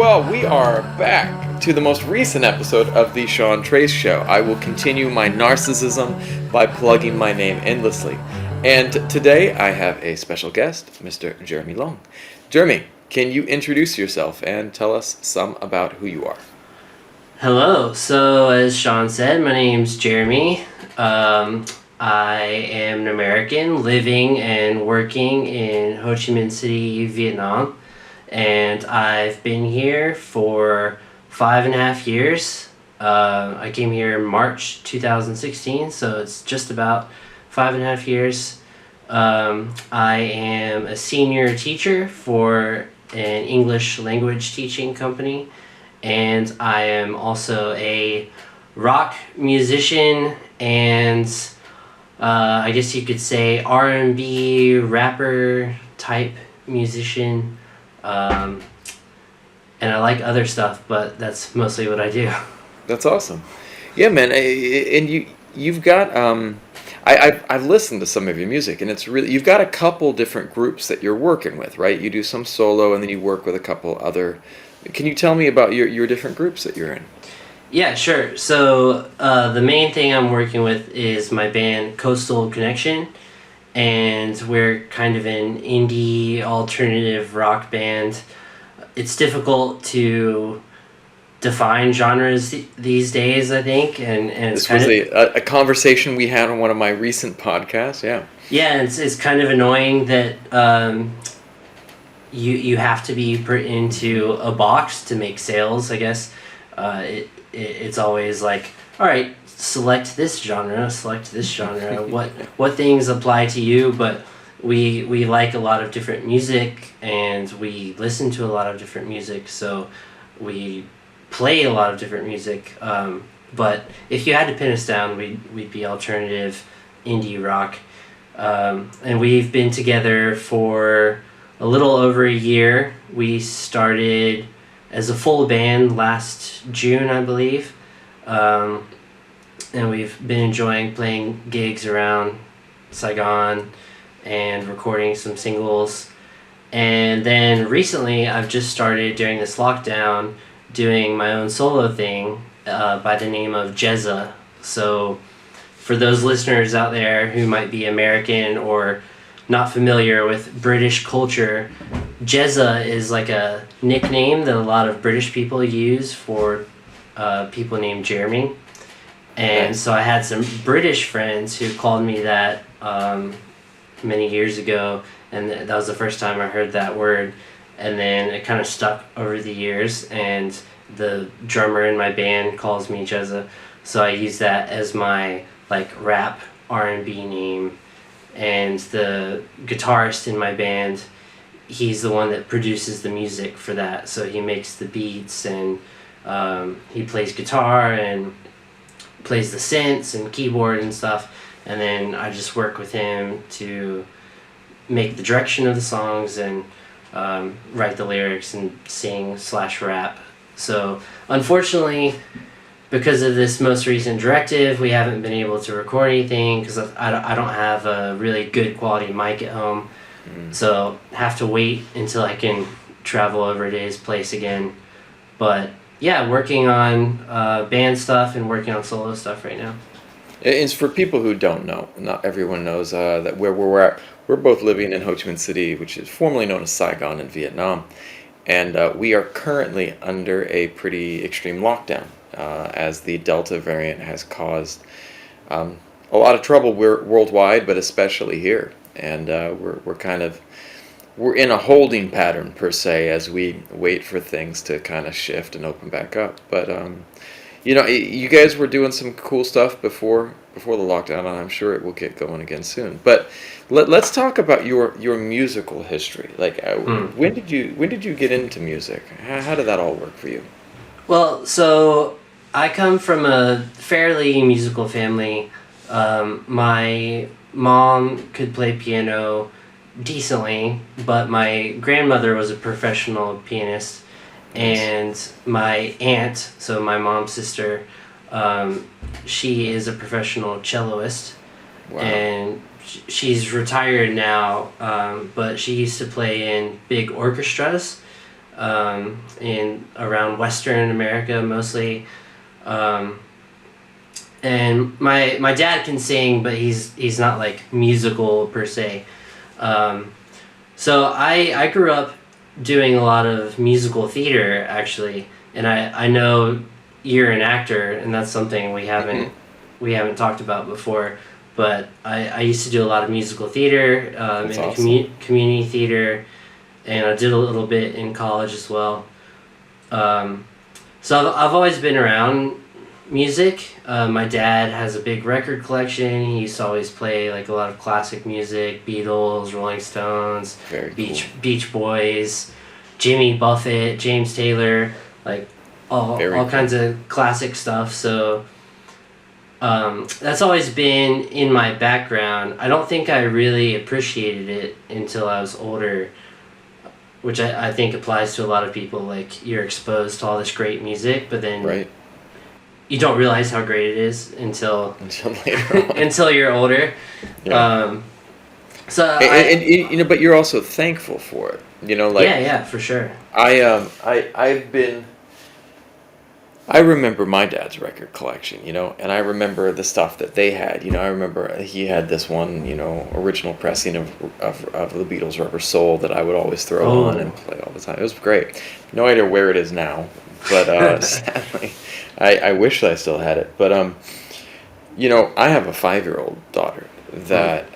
Well, we are back to the most recent episode of The Sean Trace Show. I will continue my narcissism by plugging my name endlessly. And today I have a special guest, Mr. Jeremy Long. Jeremy, can you introduce yourself and tell us some about who you are? Hello. So, as Sean said, my name's Jeremy. I am an American living and working in Ho Chi Minh City, Vietnam. And I've been here for 5.5 years. I came here in March 2016, so it's just about 5.5 years. I am a senior teacher for an English language teaching company, and I am also a rock musician and I guess you could say R&B rapper type musician. And I like other stuff, but that's mostly what I do. That's awesome. Yeah, man. And you've got I've listened to some of your music, and it's really, you've got a couple different groups that you're working with, right? You do some solo, and then you work with a couple other. Can you tell me about your different groups that you're in? Yeah, sure. So the main thing I'm working with is my band Coastal Connection, and we're kind of an indie alternative rock band. It's difficult to define genres these days, I think, and it's this was a conversation we had on one of my recent podcasts. Yeah, it's kind of annoying that you have to be put into a box to make sales, I guess. It's always like, all right, select this genre, what things apply to you, but we like a lot of different music, and we listen to a lot of different music, so we play a lot of different music, but if you had to pin us down, we'd be alternative indie rock, and we've been together for a little over a year. We started as a full band last June, I believe, and we've been enjoying playing gigs around Saigon and recording some singles. And then recently I've just started during this lockdown doing my own solo thing by the name of Jezza. So for those listeners out there who might be American or not familiar with British culture, Jezza is like a nickname that a lot of British people use for people named Jeremy. And so I had some British friends who called me that many years ago, and that was the first time I heard that word. And then it kind of stuck over the years, and the drummer in my band calls me Jezza, so I use that as my like rap R&B name. And the guitarist in my band, he's the one that produces the music for that, so he makes the beats, and he plays guitar and plays the synths and keyboard and stuff, and then I just work with him to make the direction of the songs and write the lyrics and sing/rap. So unfortunately, because of this most recent directive, we haven't been able to record anything because I don't have a really good quality mic at home. So have to wait until I can travel over to his place again. But yeah, working on band stuff and working on solo stuff right now. It's for people who don't know. Not everyone knows that where we're at. We're both living in Ho Chi Minh City, which is formerly known as Saigon in Vietnam, and we are currently under a pretty extreme lockdown as the Delta variant has caused a lot of trouble worldwide, but especially here. And we're in a holding pattern per se as we wait for things to kind of shift and open back up. But you guys were doing some cool stuff before the lockdown, and I'm sure it will get going again soon. But let's talk about your musical history. Like, when did you get into music? How did that all work for you? Well, so I come from a fairly musical family. My mom could play piano decently, but my grandmother was a professional pianist, and my aunt, so my mom's sister, she is a professional celloist. Wow. And she's retired now, but she used to play in big orchestras. in around Western America mostly. Um, and my dad can sing, but he's not like musical per se. Um, so I grew up doing a lot of musical theater actually, and I know you're an actor, and that's something Hmm. we haven't talked about before. But I used to do a lot of musical theater That's in the awesome. community theater, and I did a little bit in college as well. Um, so I've always been around music. My dad has a big record collection. He used to always play like a lot of classic music, Beatles, Rolling Stones, Very cool. Beach Boys, Jimmy Buffett, James Taylor, like Very all cool. kinds of classic stuff. So that's always been in my background. I don't think I really appreciated it until I was older, which I think applies to a lot of people. Like you're exposed to all this great music, but then Right. you don't realize how great it is until Until later on. until you're older. Yeah. Um, so And, I but you're also thankful for it. Like yeah, for sure. I've been. I remember my dad's record collection, and I remember the stuff that they had. I remember he had this one, original pressing of the Beatles' Rubber Soul that I would always throw on Oh, and play all the time. It was great. No idea where it is now, but sadly, I wish I still had it. But I have a 5-year-old daughter mm, that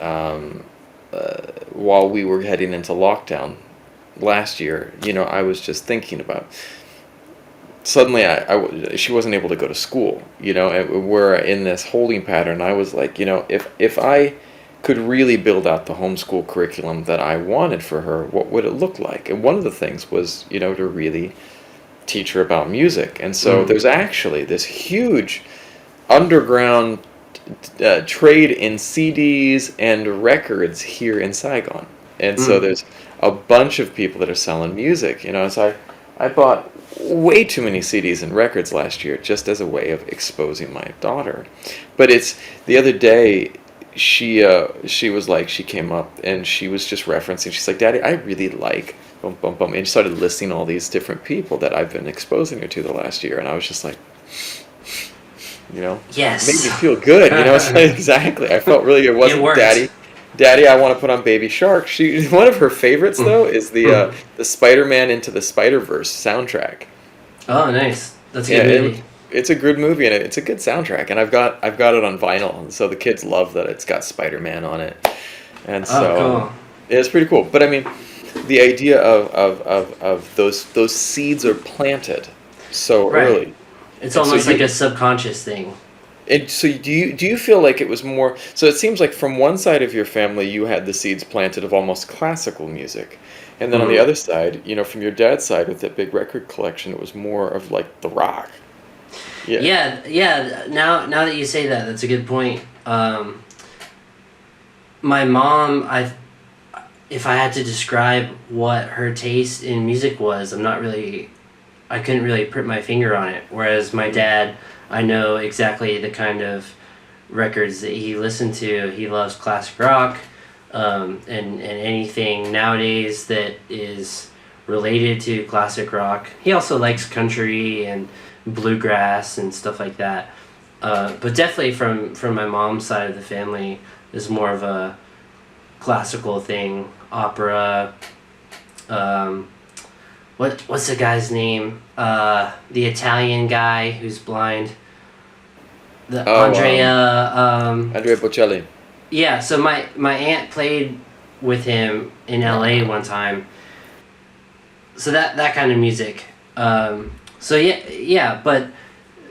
while we were heading into lockdown last year, I was just thinking about suddenly she wasn't able to go to school, and we're in this holding pattern. I was like, if I could really build out the homeschool curriculum that I wanted for her, what would it look like? And one of the things was, to really teach her about music. And so mm, there's actually this huge underground trade in CDs and records here in Saigon. And so mm. there's a bunch of people that are selling music, so I bought way too many CDs and records last year just as a way of exposing my daughter. But it's the other day she was like she came up and she was just referencing, she's like, Daddy, I really like bum bum bum, and she started listing all these different people that I've been exposing her to the last year, and I was just like, it made Yes, me feel good. It's like, exactly. I felt really. It it wasn't worked. Daddy. I want to put on Baby Shark. She one of her favorites Mm, though is mm. the Spider-Man Into the Spider-Verse soundtrack. Oh, nice. That's a Yeah, good movie. it's a good movie and it's a good soundtrack. And I've got it on vinyl, and so the kids love that it's got Spider-Man on it. And Oh, so cool. yeah, it's pretty cool. But I mean, the idea of those seeds are planted so Right. early, It's and so almost like you a subconscious thing. And so do you feel like it was more, so it seems like from one side of your family you had the seeds planted of almost classical music. And then on the Mm. other side, from your dad's side with that big record collection, it was more of like the rock. Yeah. Yeah, yeah. Now that you say that, that's a good point. My mom, if I had to describe what her taste in music was, I couldn't really put my finger on it. Whereas my Mm, dad, I know exactly the kind of records that he listened to. He loves classic rock, and anything nowadays that is related to classic rock. He also likes country and bluegrass and stuff like that. But definitely from my mom's side of the family is more of a classical thing, opera. Um, what's the guy's name? The Italian guy who's blind. The oh, Andrea. Andrea Bocelli. Yeah. So my aunt played with him in L.A. Wow. one time. So that kind of music. So yeah. But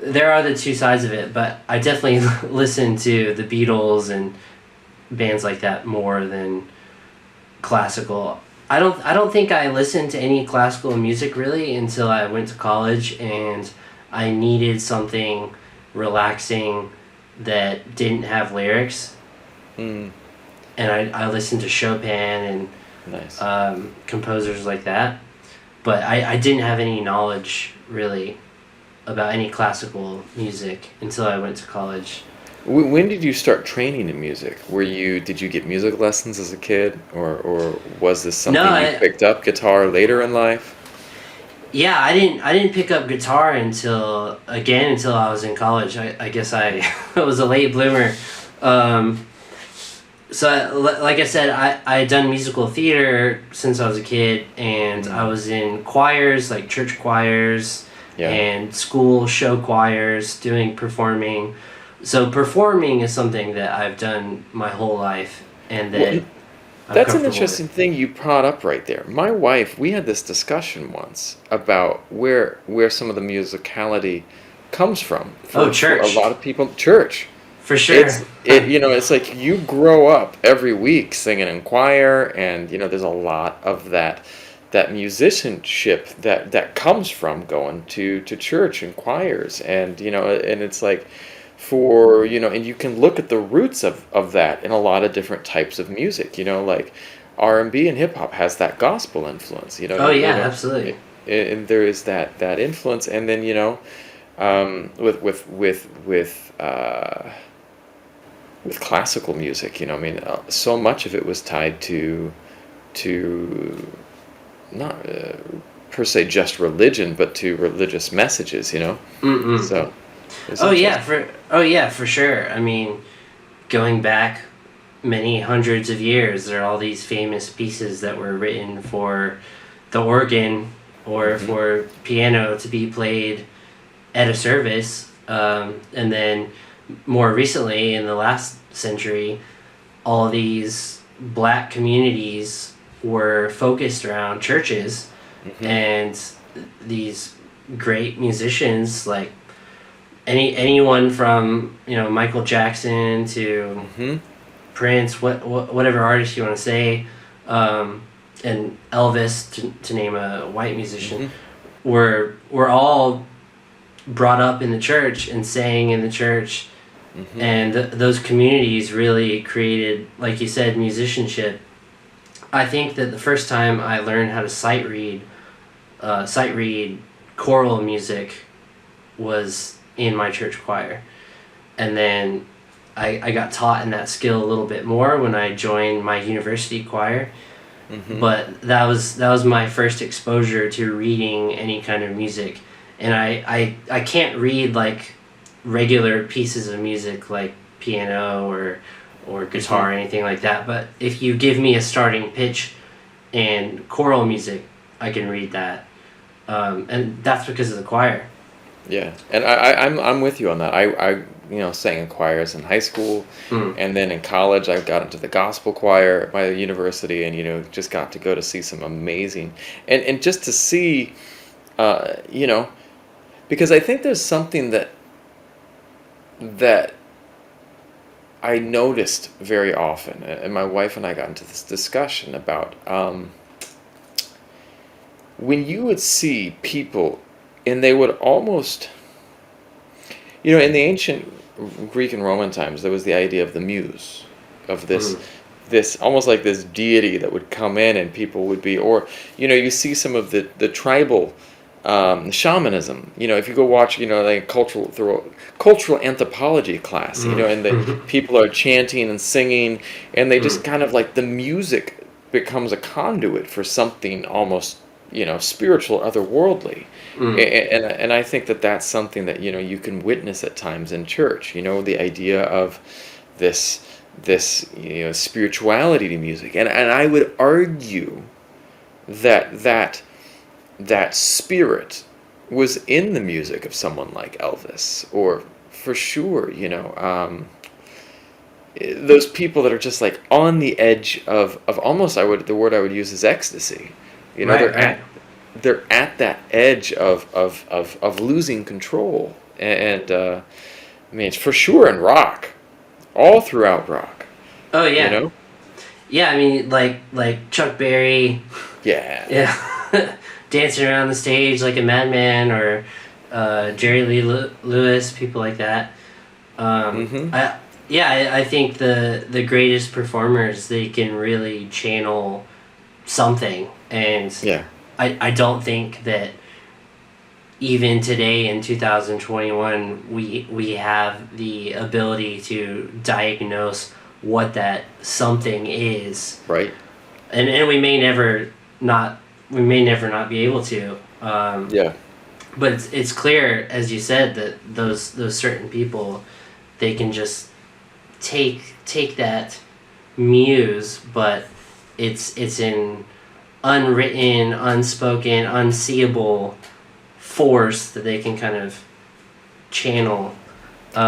there are the two sides of it. But I definitely listen to the Beatles and bands like that more than classical. I don't think I listened to any classical music really until I went to college and I needed something relaxing that didn't have lyrics, Mm, and I listened to Chopin and nice. composers like that. But I didn't have any knowledge really about any classical music until I went to college. When did you start training in music? Did you get music lessons as a kid, or was this No, something you picked up guitar later in life? Yeah, I didn't pick up guitar until I was in college. I guess I I was a late bloomer. Um, like I said, I had done musical theater since I was a kid, and I Mm, was in choirs, like church choirs yeah. and school show choirs, doing performing. So performing is something that I've done my whole life and Well, that I'm that's an comfortable with. interesting thing you brought up right there. My wife, we had this discussion once about where some of the musicality comes from Oh, for a church, lot of people. Church. for sure. It's like you grow up every week singing in choir, and there's a lot of that musicianship that comes from going to church and choirs, and it's like and you can look at the roots of that in a lot of different types of music, like R&B and hip hop has that gospel influence, Oh yeah, absolutely. and there is that influence, and then with classical music, I mean, so much of it was tied to not per se just religion, but to religious messages. Mm-mm. So it's interesting. Oh yeah, for sure. I mean, going back many hundreds of years, there are all these famous pieces that were written for the organ or Hmm. for piano to be played at a service. And then more recently, in the last century, all these black communities were focused around churches, Hmm. and these great musicians like anyone from Michael Jackson to Hmm. Prince, whatever artist you want to say, um, and Elvis, to name a white musician, Hmm. were all brought up in the church and sang in the church, Hmm. and those communities really created, like you said, musicianship. I think that the first time I learned how to sight read choral music was in my church choir, and then I got taught in that skill a little bit more when I joined my university choir. Hmm. But that was my first exposure to reading any kind of music, and I can't read like regular pieces of music like piano or Hmm. guitar or anything like that. But if you give me a starting pitch and choral music, I can read that, and that's because of the choir. Yeah, and I'm with you on that. I sang in choirs in high school, Mm. and then in college I got into the gospel choir at my university, and just got to go to see some amazing, and just to see, uh, you know, because I think there's something that I noticed very often, and my wife and I got into this discussion about when you would see people, and they would almost, in the ancient Greek and Roman times, there was the idea of the muse, of Mm. this almost like this deity that would come in, and people would be, or you see some of the tribal shamanism. If you go watch, like cultural anthropology class, and the Mm. people are chanting and singing, and they just Mm. kind of like the music becomes a conduit for something almost spiritual, otherworldly. Mm. And I think that that's something that you can witness at times in church. The idea of this spirituality to music, and I would argue that spirit was in the music of someone like Elvis, or for sure, those people that are just like on the edge of almost, the word I would use is ecstasy. Right, They're right. at that edge of losing control, and I mean, it's for sure in rock, all throughout rock. Oh You yeah, know, yeah. I mean, like Chuck Berry, yeah. yeah, dancing around the stage like a madman, or Jerry Lee Lewis, people like that. Mm-hmm. I think the greatest performers, they can really channel something, and Yeah. I don't think that even today in 2021 we have the ability to diagnose what that something is, Right. and we may never not we may never not be able to. Yeah. But it's clear, as you said, that those certain people, they can just take that muse, but it's an unwritten, unspoken, unseeable force that they can kind of channel.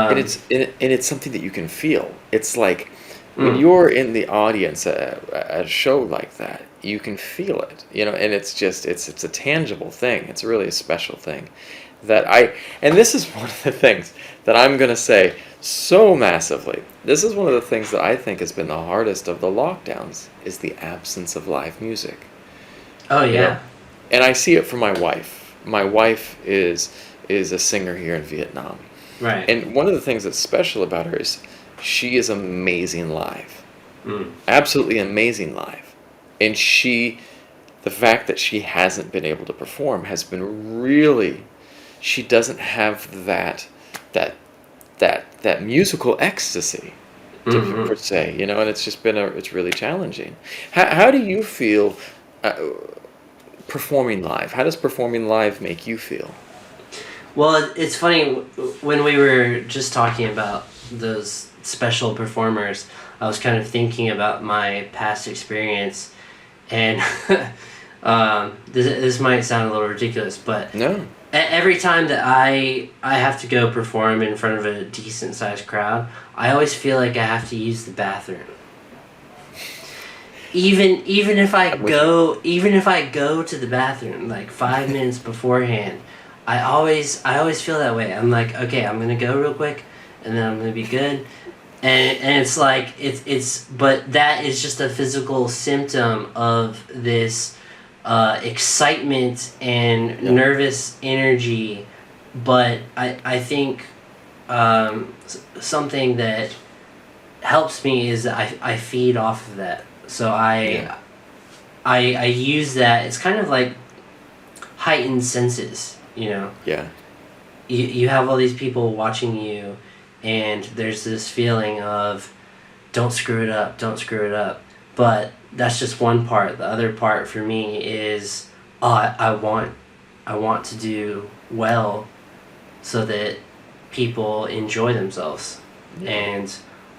And Um, it's something that you can feel. It's like when mm, you're in the audience at a show like that, you can feel it, and it's just it's a tangible thing. It's really a special thing that and this is one of the things that I'm going to say so massively. This is one of the things that I think has been the hardest of the lockdowns is the absence of live music. oh You know, yeah, and I see it from my wife. My wife is a singer here in Vietnam. right. And one of the things that's special about her is she is amazing live. Mm, Absolutely amazing live. And the fact that she hasn't been able to perform has been really, she doesn't have that that musical ecstasy per mm-hmm. se, and it's just it's really challenging. How do you feel uh, performing live? How does performing live make you feel? Well, it's funny when we were just talking about those special performers. I was kind of thinking about my past experience, and this might sound a little ridiculous, but No. every time that I have to go perform in front of a decent sized crowd, I always feel like I have to use the bathroom. I'm with you. Even if I go to the bathroom like 5 minutes beforehand, I always feel that way. I'm like, okay, I'm gonna go real quick, and then I'm gonna be good. And it's like it's but that is just a physical symptom of this excitement and Yeah. nervous energy. But I think something that helps me is that I feed off of that. So Yeah. I use that. It's kind of like heightened senses, you know. Yeah. You have all these people watching you, and there's this feeling of don't screw it up, don't screw it up. But that's just one part. The other part for me is I want to do well so that people enjoy themselves Yeah. and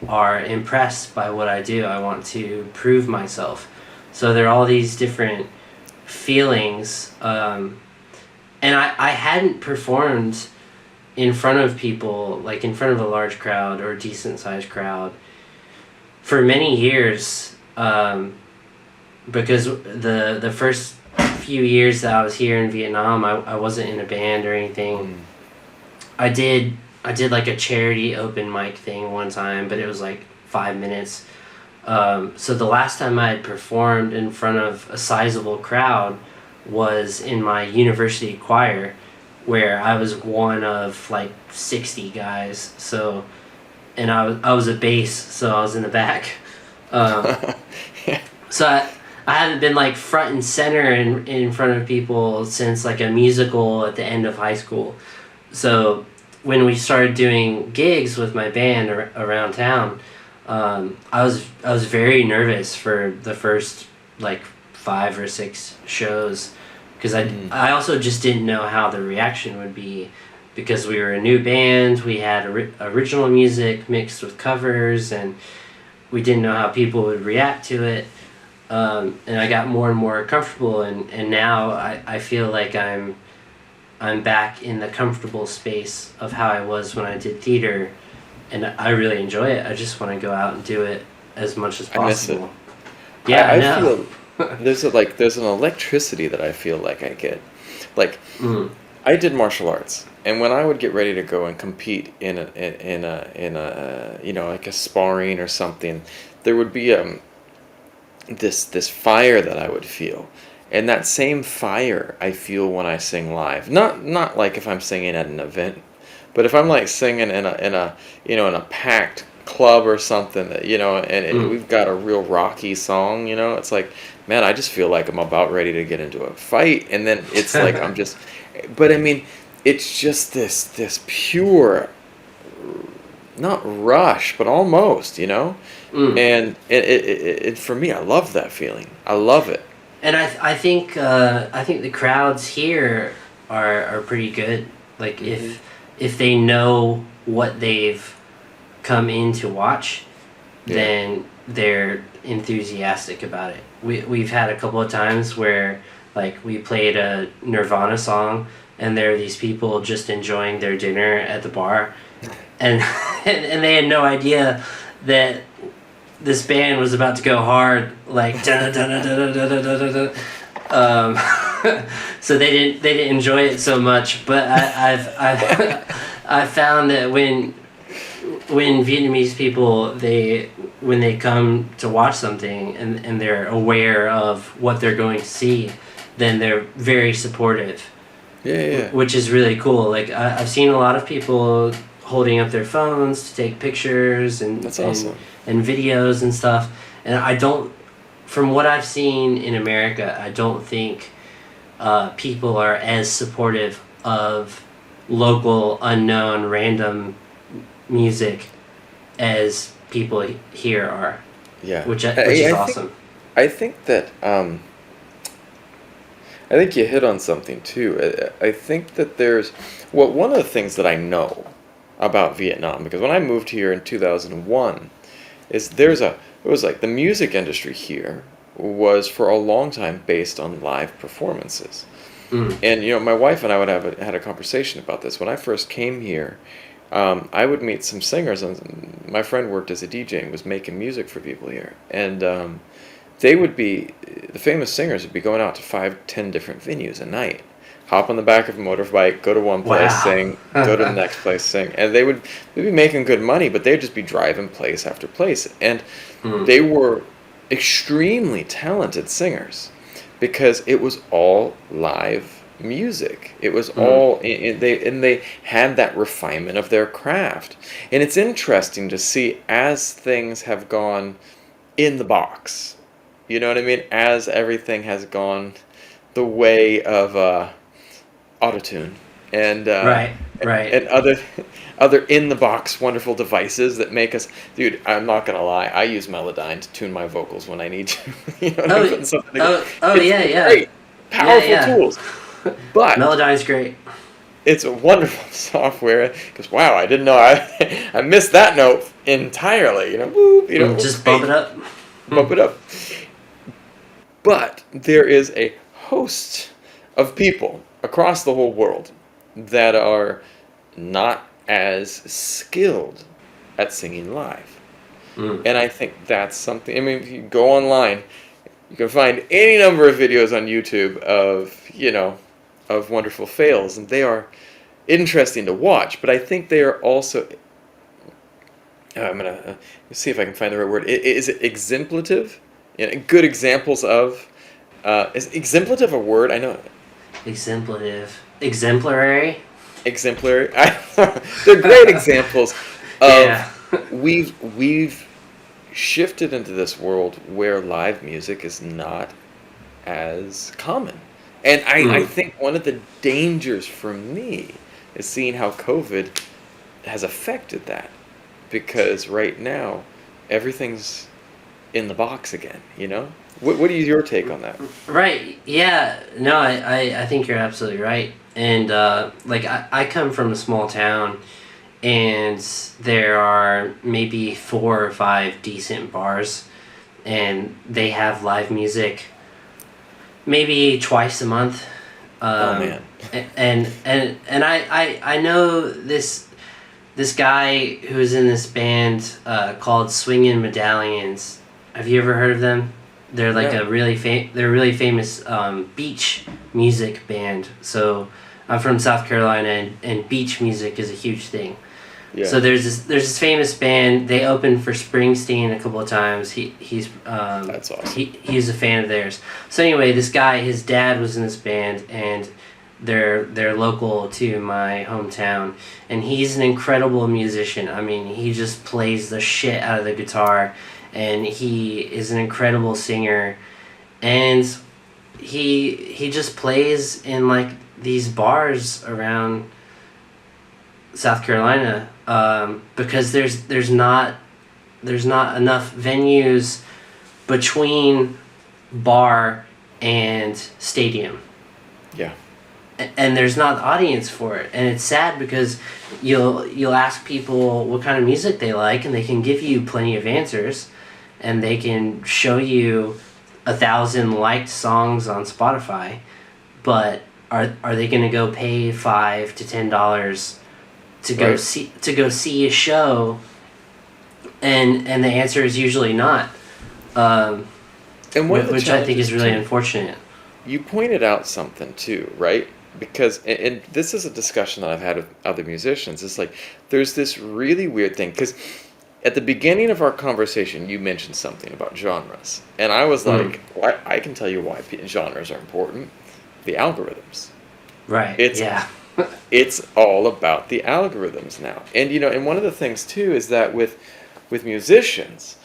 are impressed by what I do. I want to prove myself. So there are all these different feelings. And I hadn't performed in front of people, like in front of a large crowd or a decent sized crowd, for many years, because the first few years that I was here in Vietnam, I wasn't in a band or anything. Mm. I did like a charity open mic thing one time, but it was like 5 minutes. So the last time I had performed in front of a sizable crowd was in my university choir, where I was one of like 60 guys. So, and I was a bass, so I was in the back. Um, Yeah. so I hadn't been like front and center in front of people since like a musical at the end of high school. So when we started doing gigs with my band around town, I was very nervous for the first like 5 or 6 shows, because Mm. I also just didn't know how the reaction would be, because we were a new band. We had original music mixed with covers, and we didn't know how people would react to it. And I got more and more comfortable, and now I feel like I'm back in the comfortable space of how I was when I did theater, and I really enjoy it. I just want to go out and do it as much as I miss it. possible. Yeah, I I know. feel there's an electricity that I feel like I get. Like Mm, I did martial arts, and when I would get ready to go and compete in a like a sparring or something, there would be this fire that I would feel. And that same fire I feel when I sing live. Not like if I'm singing at an event, but if I'm like singing in a packed club or something that mm, we've got a real rocky song, it's like, man, I just feel like I'm about ready to get into a fight, and then it's like I'm just, but I mean, it's just this pure, not rush, but almost, mm. and it for me, I love that feeling. I love it. And I think the crowds here are pretty good. Like Hmm. if they know what they've come in to watch, Yeah. then they're enthusiastic about it. We've had a couple of times where like we played a Nirvana song and there are these people just enjoying their dinner at the bar, and and they had no idea that this band was about to go hard, like da da da da da da da da. So they didn't enjoy it so much. But I've found that when Vietnamese people when they come to watch something and they're aware of what they're going to see, then they're very supportive, Yeah, yeah. which is really cool. Like I've seen a lot of people holding up their phones to take pictures That's awesome. and videos and stuff. And I don't, from what I've seen in America, I don't think people are as supportive of local, unknown, random music as people here are, Yeah. which is I think awesome. I think that I think you hit on something too. I think that there's, well, one of the things that I know about Vietnam, because when I moved here in 2001, is it was like the music industry here was for a long time based on live performances. Mm. And my wife and I would had a conversation about this. When I first came here, I would meet some singers, and my friend worked as a DJ and was making music for people here. And they would be the famous singers would be going out to 5, 10 different venues a night. Hop on the back of a motorbike, go to one place, Wow. sing, go to the next place, sing, and they'd be making good money, but they'd just be driving place after place, and Mm. they were extremely talented singers because it was all live music. It was Mm. all they had that refinement of their craft, and it's interesting to see as things have gone in the box. You know what I mean? As everything has gone the way of autotune and Right. Right. and other in the box wonderful devices that make us, dude, I'm not gonna lie, I use Melodyne to tune my vocals when I need to. You know, when I'm Oh. putting something together. Oh. It's Yeah. Yeah. great, Yeah. powerful Yeah. tools, but Melodyne's great. it's a wonderful software because wow, I didn't know I missed that note entirely. Whoop, Just bump great, it up. bump it up. But there is a host of people across the whole world that are not as skilled at singing live. Mm. And I think that's something. I mean, if you go online, you can find any number of videos on YouTube of wonderful fails, and they are interesting to watch. But I think they are also. I'm gonna see if I can find the right word. Is it exemplative? Good examples of. Is exemplative a word? I know. Exemplary. Exemplary. They're great examples of Yeah. we've shifted into this world where live music is not as common. And I Mm. think one of the dangers for me is seeing how COVID has affected that. Because right now, everything's in the box again. What is your take on that? Right. Yeah. No, I think you're absolutely right. And like I come from a small town, and there are maybe 4 or 5 decent bars, and they have live music maybe twice a month. Oh Um, man. and I know this guy who's in this band called Swingin' Medallions. Have you ever heard of them? They're like No. they're a really famous beach music band. So I'm from South Carolina, and beach music is a huge thing. Yeah. So there's this famous band. They opened for Springsteen a couple of times. That's awesome. He's a fan of theirs. So anyway, this guy, his dad was in this band, and they're local to my hometown, and he's an incredible musician. I mean, he just plays the shit out of the guitar, and he is an incredible singer, and he just plays in like these bars around South Carolina, because there's not enough venues between bar and stadium. Yeah. And there's not an audience for it, and it's sad because you'll ask people what kind of music they like, and they can give you plenty of answers, and they can show you 1,000 liked songs on Spotify, but are they going to go pay $5 to $10 to go see a show? And the answer is usually not, And which I think is really unfortunate. You pointed out something too, right? Because, and this is a discussion that I've had with other musicians. It's like, there's this really weird thing. Because at the beginning of our conversation, you mentioned something about genres. And I was like, well, I can tell you why genres are important. The algorithms. Right, It's all about the algorithms now. And, you know, and one of the things too is that with musicians,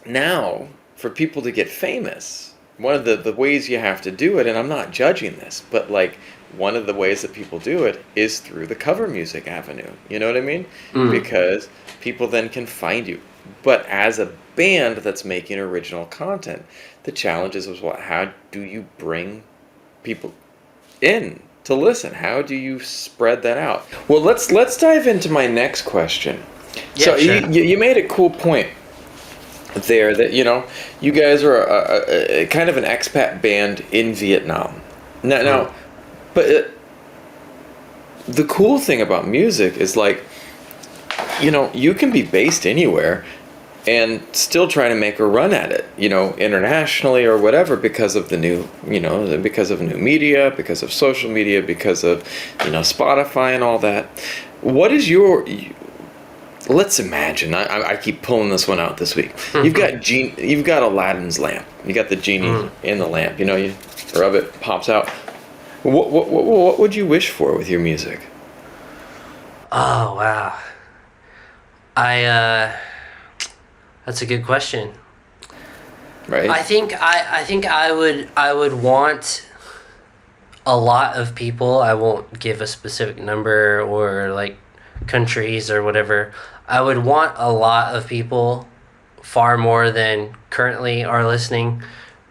now, for people to get famous, one of the ways you have to do it, and I'm not judging this, but like one of the ways that people do it is through the cover music avenue. You know what I mean? Because people then can find you. But as a band that's making original content, the challenge is what? How do you bring people in to listen? How do you spread that out? Well, let's dive into my next question. Yeah, so sure. you made a cool point there that, you know, you guys are a kind of an expat band in Vietnam. Now, but the cool thing about music is, like, you know, you can be based anywhere and still try to make a run at it, you know, internationally or whatever, because of the new, you know, because of new media, because of social media, because of, you know, Spotify and all that. What is your... Let's imagine. I keep pulling this one out this week. You've got Aladdin's lamp. You got the genie in the lamp. You know, you rub it, pops out. What would you wish for with your music? Oh wow. That's a good question. Right. I think I would want a lot of people. I won't give a specific number or like countries or whatever. I would want a lot of people, far more than currently are listening,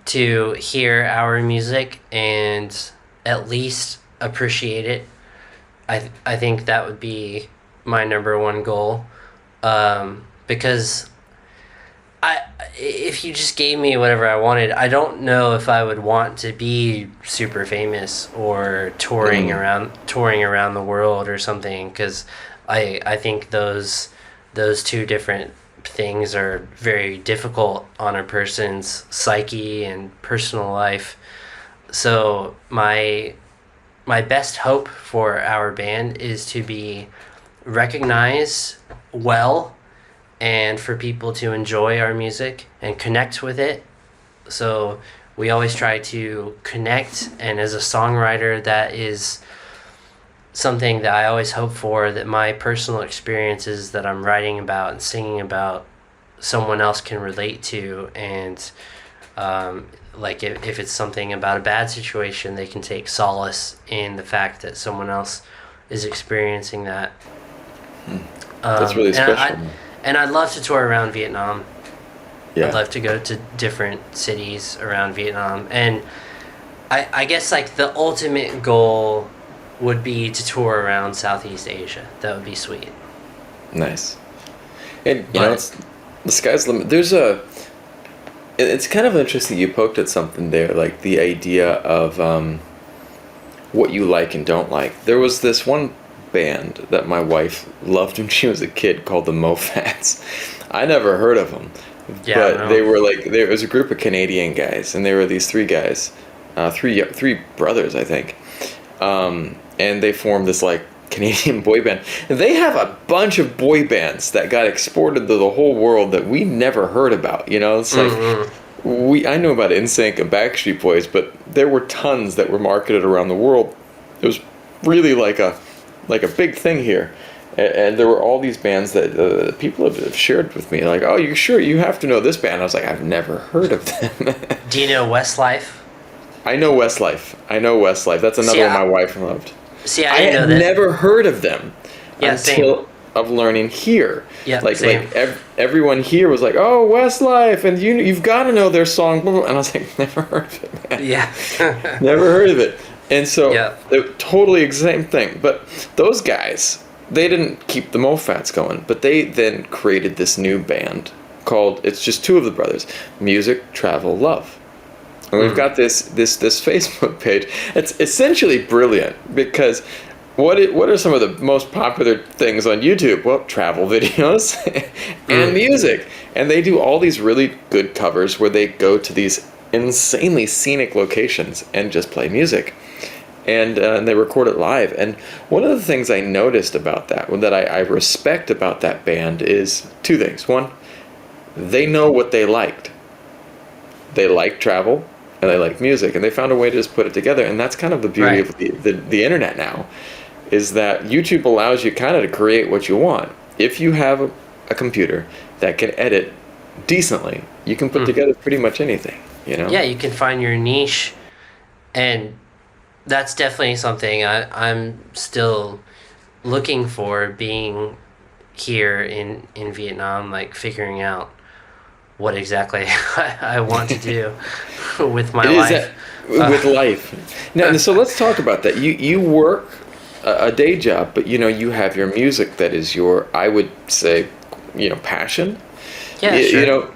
to hear our music and at least appreciate it. I think that would be my number one goal, because if you just gave me whatever I wanted, I don't know if I would want to be super famous or touring around the world or something, because I think those two different things are very difficult on a person's psyche and personal life. So my best hope for our band is to be recognized well, and for people to enjoy our music and connect with it. So we always try to connect, and as a songwriter, that is something that I always hope for, that my personal experiences that I'm writing about and singing about, someone else can relate to, and like if it's something about a bad situation, they can take solace in the fact that someone else is experiencing that. That's really special. And I'd love to tour around Vietnam. Yeah. I'd love to go to different cities around Vietnam. And I guess like the ultimate goal would be to tour around Southeast Asia. That would be sweet. Nice. And you know, the sky's the limit. It's kind of interesting you poked at something there, like the idea of what you like and don't like. There was this one band that my wife loved when she was a kid called the Mofats. I never heard of them, but they were like, there was a group of Canadian guys, and they were these three guys, three brothers, I think, and they formed this like Canadian boy band. And they have a bunch of boy bands that got exported to the whole world that we never heard about. You know, it's like I know about NSYNC and Backstreet Boys, but there were tons that were marketed around the world. It was really like a big thing here. And there were all these bands that people have shared with me, like, oh, you sure you have to know this band? I was like, I've never heard of them. Do you know Westlife? I know Westlife. That's another one my wife loved. See, I had never heard of them Yeah, until of learning here. Yeah, like same. everyone here was like, "Oh, Westlife," and you've got to know their song. Blah, blah, blah. And I was like, "Never heard of it, man. Yeah. Never heard of it." And so, Yeah. totally the same thing. But those guys, they didn't keep the MoFats going, but they then created this new band called, it's just two of the brothers, Music, Travel, Love. And we've got this Facebook page. It's essentially brilliant because what are some of the most popular things on YouTube? Well, travel videos and music. And they do all these really good covers where they go to these insanely scenic locations and just play music. And they record it live. And one of the things I noticed about that I respect about that band is two things. One, they know what they liked. They like travel and they like music, and they found a way to just put it together. And that's kind of the beauty of the internet now, is that YouTube allows you kind of to create what you want. If you have a computer that can edit decently, you can put together pretty much anything, you know? Yeah, you can find your niche, and that's definitely something I'm still looking for, being here in Vietnam, like figuring out what exactly I want to do with my life. With life. Now, so let's talk about that. You work a day job, but you have your music that is your, I would say, passion. Yeah, sure.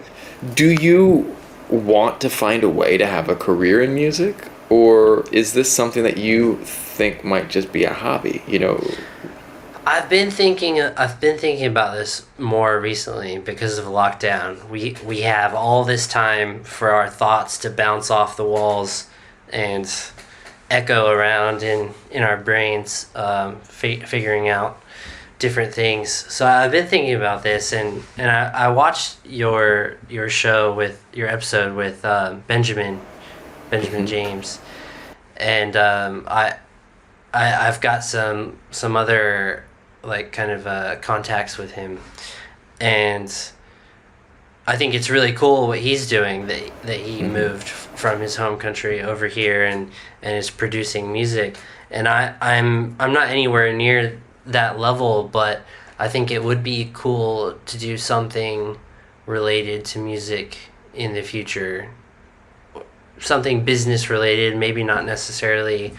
Do you want to find a way to have a career in music, or is this something that you think might just be a hobby? I've been thinking about this more recently because of lockdown. We have all this time for our thoughts to bounce off the walls and echo around in our brains, figuring out different things. So I've been thinking about this, and I watched your show with your episode with Benjamin James, and I've got some other like kind of contacts with him, and I think it's really cool what he's doing, that he moved from his home country over here and is producing music. And I'm not anywhere near that level, but I think it would be cool to do something related to music in the future, something business related, maybe not necessarily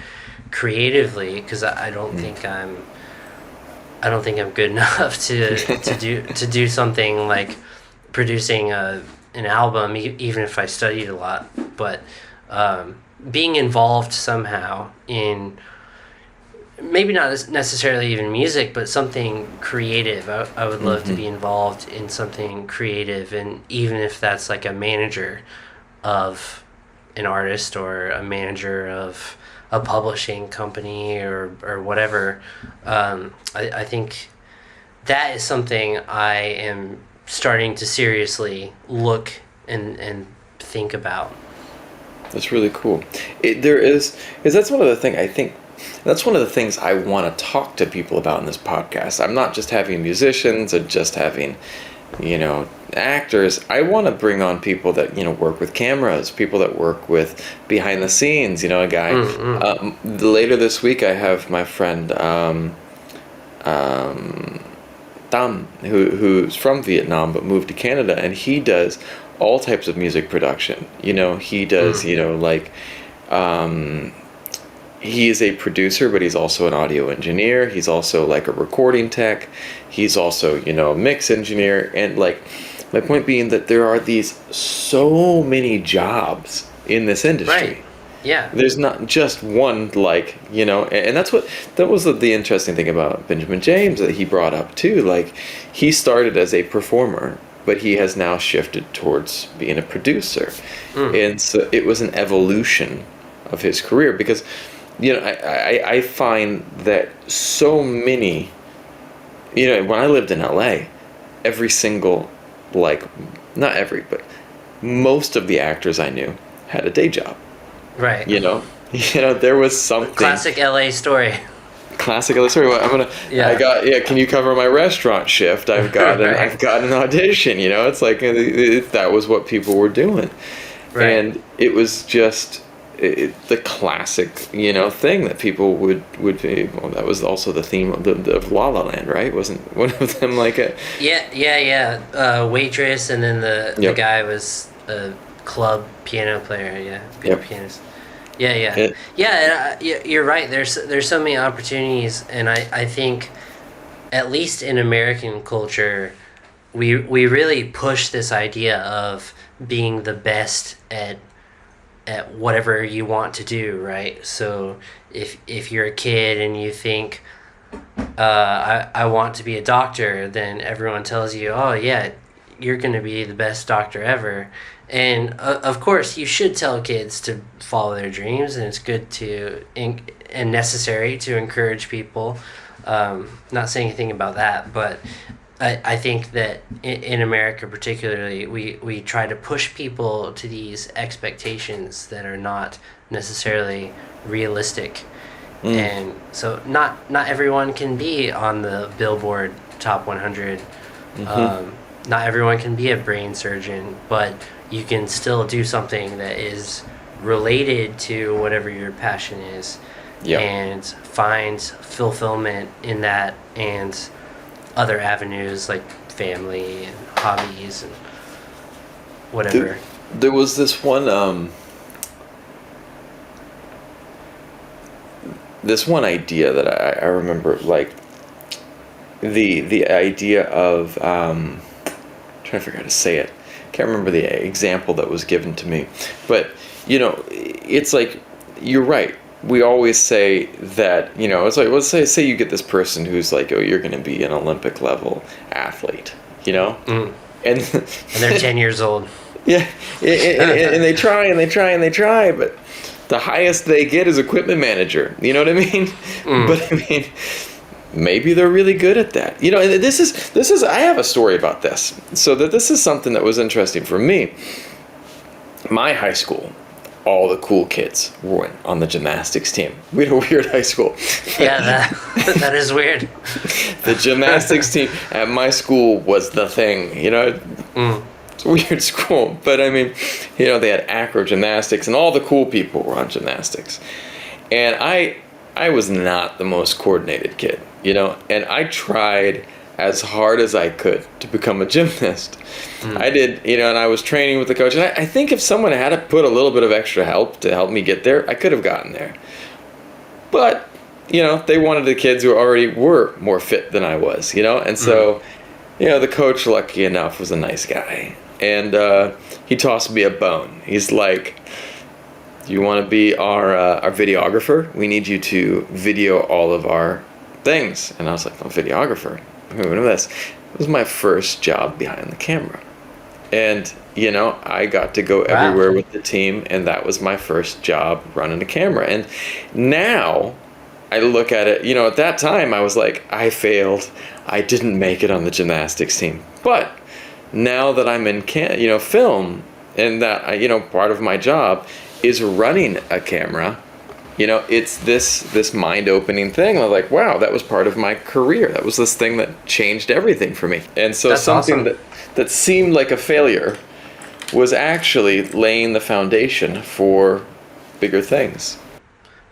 creatively, because I don't think I'm good enough to do something like producing an album, even if I studied a lot. But being involved somehow in, maybe not necessarily even music, but something creative. I would love to be involved in something creative, and even if that's like a manager of an artist or a manager of a publishing company or whatever. I think that is something I am starting to seriously look and think about. That's really cool. Because that's one of the things I think. That's one of the things I want to talk to people about in this podcast. I'm not just having musicians or just having, actors. I want to bring on people that work with cameras, people that work with behind the scenes. A guy. Later this week, I have my friend Tam, who's from Vietnam but moved to Canada, and he does all types of music production. He does he is a producer, but he's also an audio engineer. He's also like a recording tech. He's also, a mix engineer. And like, my point being that there are these so many jobs in this industry. Right. Yeah. There's not just one, and that was the interesting thing about Benjamin James that he brought up too. Like, he started as a performer, but he has now shifted towards being a producer. And so it was an evolution of his career, because I find that so many, when I lived in LA, every single, not every, but most of the actors I knew had a day job. Right. There was something. Classic LA story. Classic LA story. Well, can you cover my restaurant shift? I've got I've got an audition, it's like that was what people were doing. Right. And it was just, the classic, thing that people would be. Well, that was also the theme of La La Land, right? Wasn't one of them like a? Yeah. Waitress, and then the Yep. guy was a club piano player. Yeah, good Yep. pianist. Yeah. It, Yeah, and you're right. There's so many opportunities, and I think, at least in American culture, we really push this idea of being the best at whatever you want to do, right? So if you're a kid and you think, I want to be a doctor, then everyone tells you, oh yeah, you're going to be the best doctor ever. And of course, you should tell kids to follow their dreams, and it's good and necessary to encourage people. Not saying anything about that, but I think that in America particularly, we try to push people to these expectations that are not necessarily realistic. And so not everyone can be on the Billboard Top 100. Not everyone can be a brain surgeon, but you can still do something that is related to whatever your passion is, yeah. and find fulfillment in that, and other avenues like family and hobbies and whatever. There was this one idea that I remember, like the idea of trying to figure out how to say it. Can't remember the example that was given to me, but it's like, you're right. We always say that, it's like, let's say you get this person who's like, oh, you're going to be an Olympic level athlete, and And they're 10 years old. yeah, and they try and they try and they try, but the highest they get is equipment manager. You know what I mean? But I mean, maybe they're really good at that. And this is I have a story about this. So that this is something that was interesting for me. My high school, all the cool kids were on the gymnastics team. We had a weird high school. Yeah, that is weird. The gymnastics team at my school was the thing. It's a weird school, but I mean, they had acro gymnastics, and all the cool people were on gymnastics. And I was not the most coordinated kid, and I tried as hard as I could to become a gymnast. I did, and I was training with the coach. And I think if someone had to put a little bit of extra help to help me get there, I could have gotten there. But, they wanted the kids who already were more fit than I was, and so, the coach, lucky enough, was a nice guy. And he tossed me a bone. He's like, do you want to be our videographer? We need you to video all of our things. And I was like, I'm a videographer. What is this? It was my first job behind the camera. And, I got to go everywhere with the team, and that was my first job running a camera. And now I look at it, at that time I was like, I failed. I didn't make it on the gymnastics team. But now that I'm in film, and that part of my job is running a camera, it's this mind-opening thing. I was like, wow, that was part of my career. That was this thing that changed everything for me. And so That's something awesome. that seemed like a failure was actually laying the foundation for bigger things.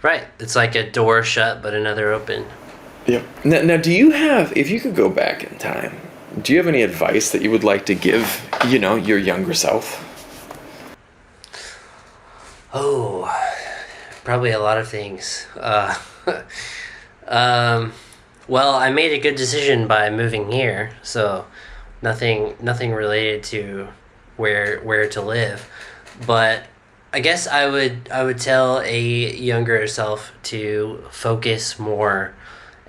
Right. It's like a door shut but another open. Yeah. Now, do you have, if you could go back in time, do you have any advice that you would like to give, your younger self? Oh, probably a lot of things. Well, I made a good decision by moving here, so nothing related to where to live. But I guess I would tell a younger self to focus more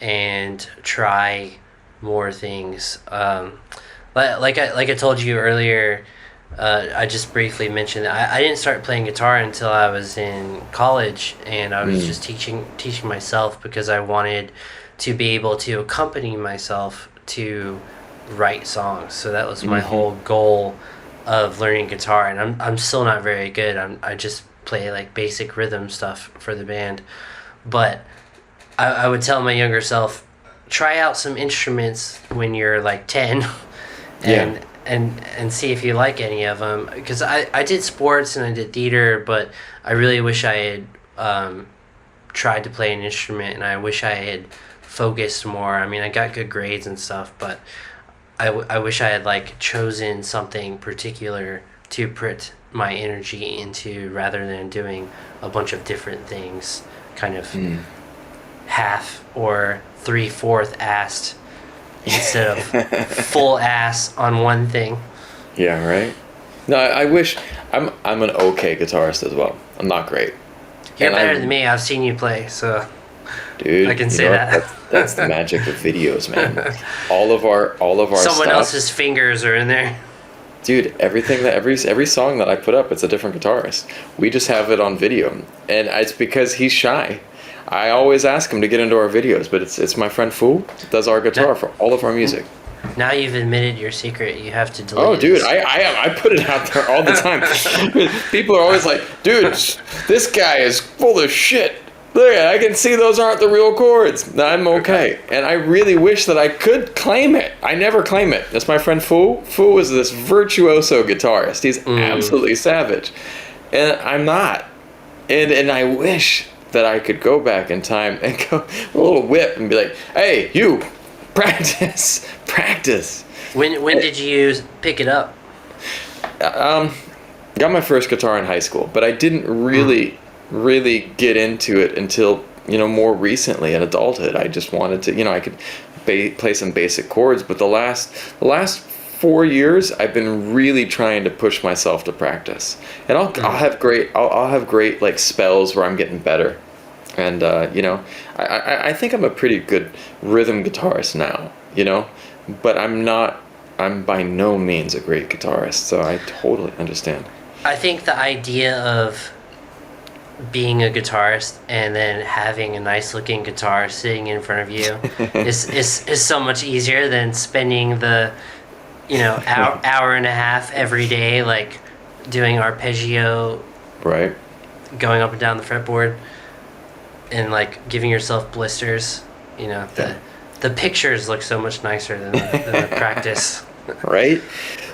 and try more things. Like I told you earlier, I just briefly mentioned that I didn't start playing guitar until I was in college, and I was just teaching myself because I wanted to be able to accompany myself to write songs. So that was my whole goal of learning guitar, and I'm still not very good. I just play like basic rhythm stuff for the band, but I would tell my younger self, try out some instruments when you're like 10, and and see if you like any of them, because I did sports and I did theater, but I really wish I had tried to play an instrument, and I wish I had focused more. I mean, I got good grades and stuff, but I wish I had like chosen something particular to put my energy into rather than doing a bunch of different things, kind of half or 3/4 assed instead of full ass on one thing. Yeah, right. No, I wish I'm an okay guitarist as well. I'm not great. You're And better than me. I've seen you play, so dude, I can you say know what? that. That's the magic of videos, man. All of our Someone stuff, else's fingers are in there. dude. Everything that every song that I put up, it's a different guitarist. We just have it on video, and it's because he's shy. I always ask him to get into our videos, but it's my friend Fu does our guitar for all of our music. Now you've admitted your secret. You have to delete Oh, dude, this. I put it out there all the time. People are always like, dude, this guy is full of shit. Look, I can see those aren't the real chords. No, I'm okay. And I really wish that I could claim it. I never claim it. That's my friend Fu. Fu is this virtuoso guitarist. He's absolutely savage. And I'm not. And I wish that I could go back in time and go a little whip and be like, hey, you, practice. When did you pick it up? Got my first guitar in high school, but I didn't really get into it until, more recently in adulthood. I just wanted to, I could play some basic chords, but the last 4 years I've been really trying to push myself to practice. And I'll have great like spells where I'm getting better. And I think I'm a pretty good rhythm guitarist now, but I'm by no means a great guitarist, so I totally understand. I think the idea of being a guitarist and then having a nice looking guitar sitting in front of you is so much easier than spending the hour and a half every day like doing arpeggio, Right. going up and down the fretboard, and like giving yourself blisters. The pictures look so much nicer than the practice. Right?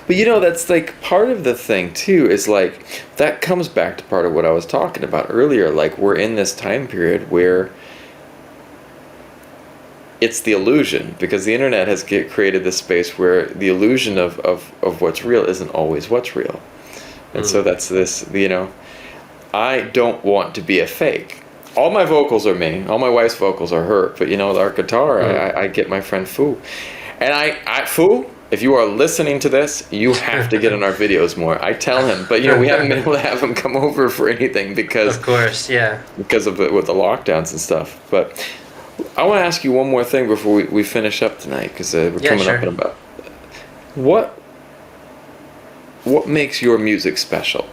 But that's like part of the thing too, is like that comes back to part of what I was talking about earlier. Like we're in this time period where it's the illusion, because the internet has created this space where the illusion of what's real isn't always what's real. And so that's this, I don't want to be a fake. All my vocals are me. All my wife's vocals are her. But our guitar, I get my friend Fu. And Fu, if you are listening to this, you have to get in our videos more. I tell him, but we haven't been able to have him come over for anything because Of course, yeah. because of with the lockdowns and stuff. But I want to ask you one more thing before we finish up tonight, because we're coming up in about. What makes your music special?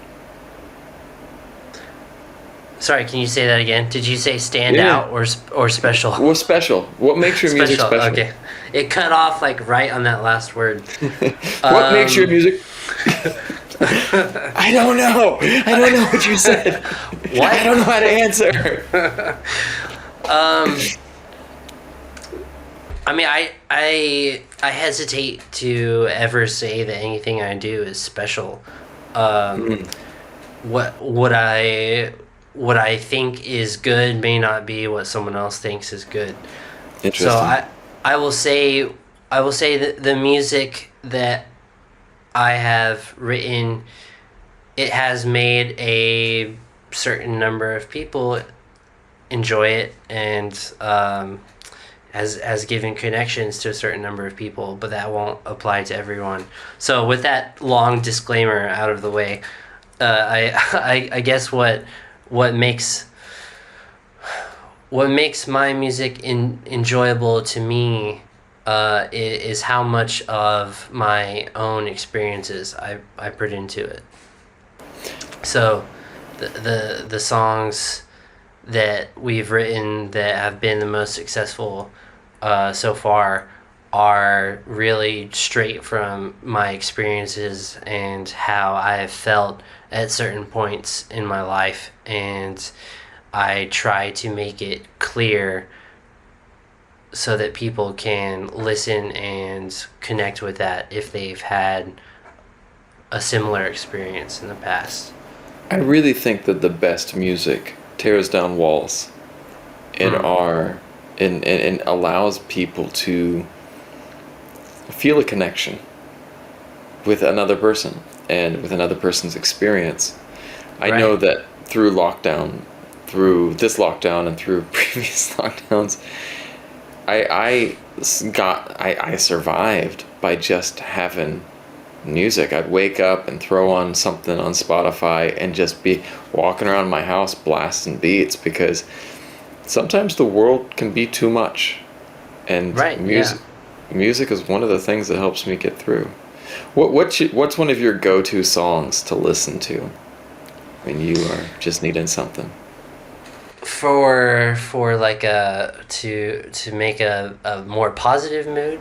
Sorry, can you say that again? Did you say stand out or special? What's special? What makes your music special? Okay. It cut off like right on that last word. What makes your music? I don't know. I don't know what you said. What? I don't know how to answer. I mean, I hesitate to ever say that anything I do is special. What I think is good may not be what someone else thinks is good. Interesting. So I will say that the music that I have written, it has made a certain number of people enjoy it, and has given connections to a certain number of people, but that won't apply to everyone. So with that long disclaimer out of the way, I guess what makes my music enjoyable to me is how much of my own experiences I put into it. So the songs that we've written that have been the most successful so far are really straight from my experiences and how I have felt at certain points in my life, and I try to make it clear so that people can listen and connect with that if they've had a similar experience in the past. I really think that the best music tears down walls and Mm. are and allows people to feel a connection with another person and with another person's experience. I know Right. that through this lockdown and through previous lockdowns, I survived by just having music. I'd wake up and throw on something on Spotify and just be walking around my house blasting beats, because sometimes the world can be too much, and Right. Yeah. music is one of the things that helps me get through. What's one of your go-to songs to listen to when you are just needing something? For like a to make a more positive mood,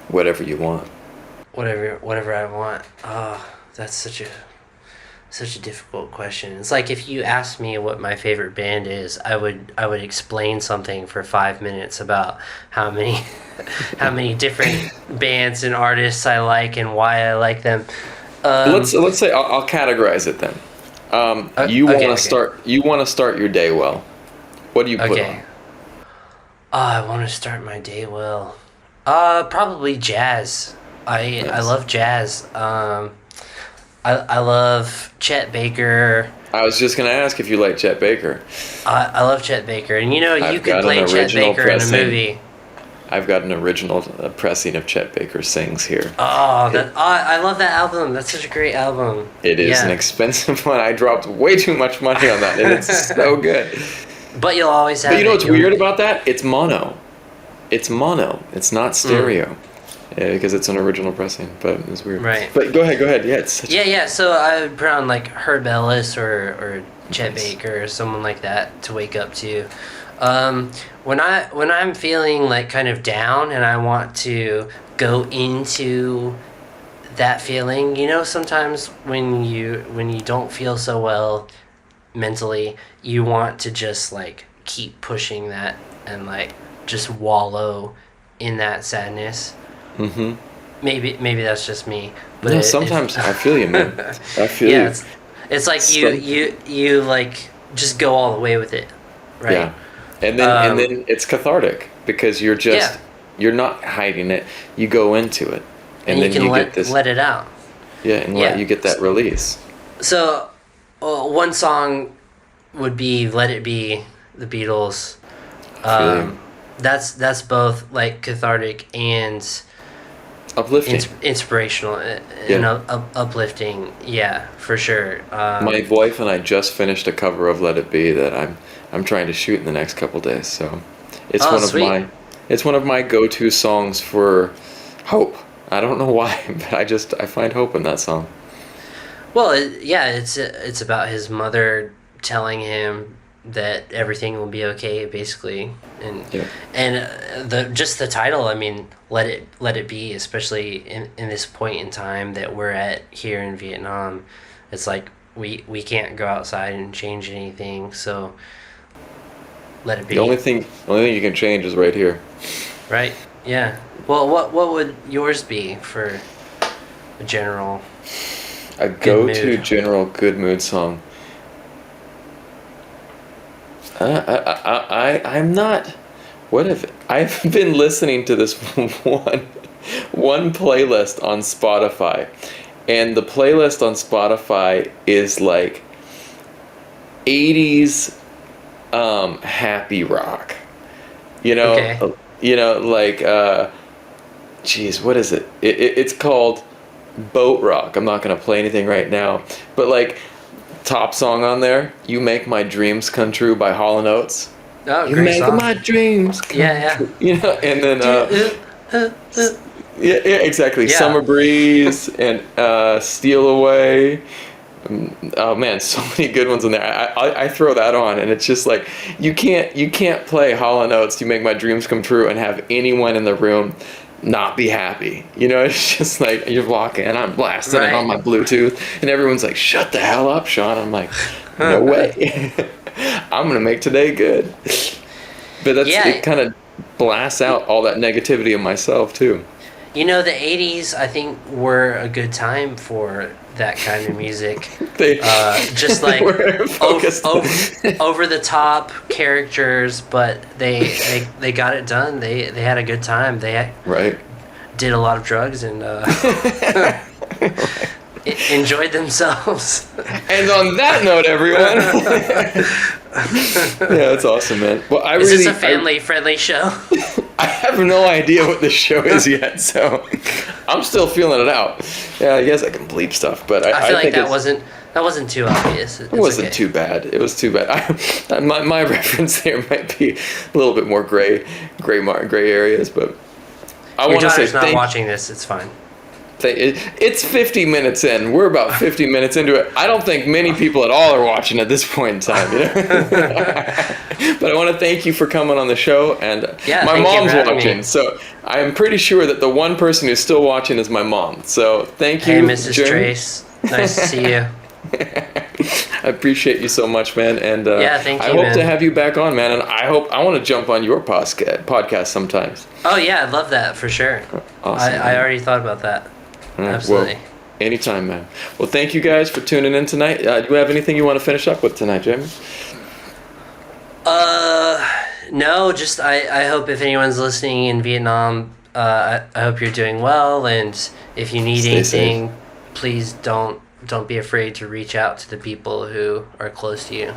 Whatever you want. whatever I want. Oh, that's such a difficult question. It's like if you asked me what my favorite band is, I would explain something for 5 minutes about how many how many different bands and artists I like and why I like them. Let's say I'll categorize it then. You want Okay, to okay, start your day well. What do you put on? okay. I want to start my day well. Probably jazz. I Nice. love jazz. I love Chet Baker. I was just gonna ask if you like Chet Baker. I love Chet Baker, and you I've could got an play Chet original Baker in a pressing. movie. I've got an original pressing of Chet Baker Sings here. Oh, It, I love that album. That's such a great album. it is an Yeah, expensive one. I dropped way too much money on that, and it's so good. but you'll always But you have know it. what's You'll weird about that? It's mono. It's mono. It's not mm, stereo. Yeah, because it's an original pressing, but it's weird. right. But go ahead, go ahead. Yeah, it's such Yeah, yeah. So I would put on like Herb Ellis or Chet nice. Baker or someone like that to wake up to. When I'm feeling like kind of down and I want to go into that feeling, sometimes when you don't feel so well mentally, you want to just like keep pushing that and like just wallow in that sadness. Mm-hmm. Maybe that's just me, but No, if sometimes I feel you, man. I feel yeah, you. it's like you Some, you you like just go all the way with it, right? yeah. And then Um, it's cathartic because you're yeah, just you're not hiding it. You go into it, and and you then can you get let this, let it out. yeah, and let Yeah. you get that release. So, one song would be "Let It Be," the Beatles. I feel you. Um, that's both like cathartic and Uplifting. inspirational and Yeah. uplifting. Yeah, for sure. My wife and I just finished a cover of Let It Be that I'm trying to shoot in the next couple days. So it's Oh, one of sweet. my go-to songs for hope. I don't know why, but I find hope in that song. Well, yeah, it's about his mother telling him that everything will be okay, basically, and Yeah. the title. I mean, let it be, especially in this point in time that we're at here in Vietnam. It's like we can't go outside and change anything, so let it be, The only thing you can change is right here. right? Yeah. Well, what would yours be for a general A good go-to mood? general good mood song. I'm not. What if I've been listening to this one playlist on Spotify, and the playlist on Spotify is like 80s happy rock. Okay. Like geez, what is it? It's called boat rock. I'm not gonna play anything right now, but like top song on there, "You Make My Dreams Come True" by Hall and Oates. Oh, You great make song. my dreams come Yeah, true. And then yeah. yeah, exactly. Yeah. Summer Breeze and Steal Away. Oh man, so many good ones in there. I throw that on, and it's just like you can't play Hall and Oates, "You Make My Dreams Come True," and have anyone in the room not be happy. It's just like you're walking, and I'm blasting it on Right. my Bluetooth, and everyone's like, "Shut the hell up, Sean." I'm like, "No way, I'm gonna make today good." But it Yeah, kind of blasts out all that negativity in myself too. You know, the 80s, I think, were a good time for that kind of music. They Just like were focused. over the top characters, but they got it done. They had a good time. They Right. did a lot of drugs and enjoyed themselves. And on that note, everyone. Yeah, that's awesome, man. Well, Is this a family-friendly show? I have no idea what this show is yet, so I'm still feeling it out. Yeah, I guess I can bleep stuff, but I feel like think that wasn't too obvious. it wasn't too bad. It was too bad. My reference there might be a little bit more gray areas, but I Your want to say daughter's not watching this. It's fine. It's 50 minutes in. We're about 50 minutes into it. I don't think many people at all are watching at this point in time, you know? But I want to thank you for coming on the show. And Yeah, my thank you mom's for having watching, me. so I'm pretty sure that the one person who's still watching is my mom. So thank you, Hey, Mrs. Jim. Trace. Nice to see you. I appreciate you so much, man. And Yeah, thank I you, hope man. to have you back on, man. And I want to jump on your podcast sometimes. Oh, yeah, I'd love that for sure. Awesome, I man. already thought about that. All right, Absolutely. Well, anytime, man. Well, thank you guys for tuning in tonight. Do you have anything you want to finish up with tonight, Jamie? No, just I hope if anyone's listening in Vietnam, I hope you're doing well, and if you need Stay anything, safe. please don't be afraid to reach out to the people who are close to you.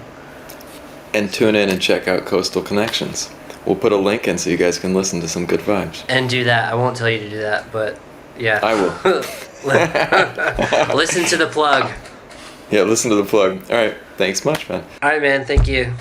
And tune in and check out Coastal Connections. We'll put a link in so you guys can listen to some good vibes. And do that. I won't tell you to do that, but yeah. I will. Listen to the plug. Yeah, listen to the plug. All right. Thanks much, man. All right, man. Thank you.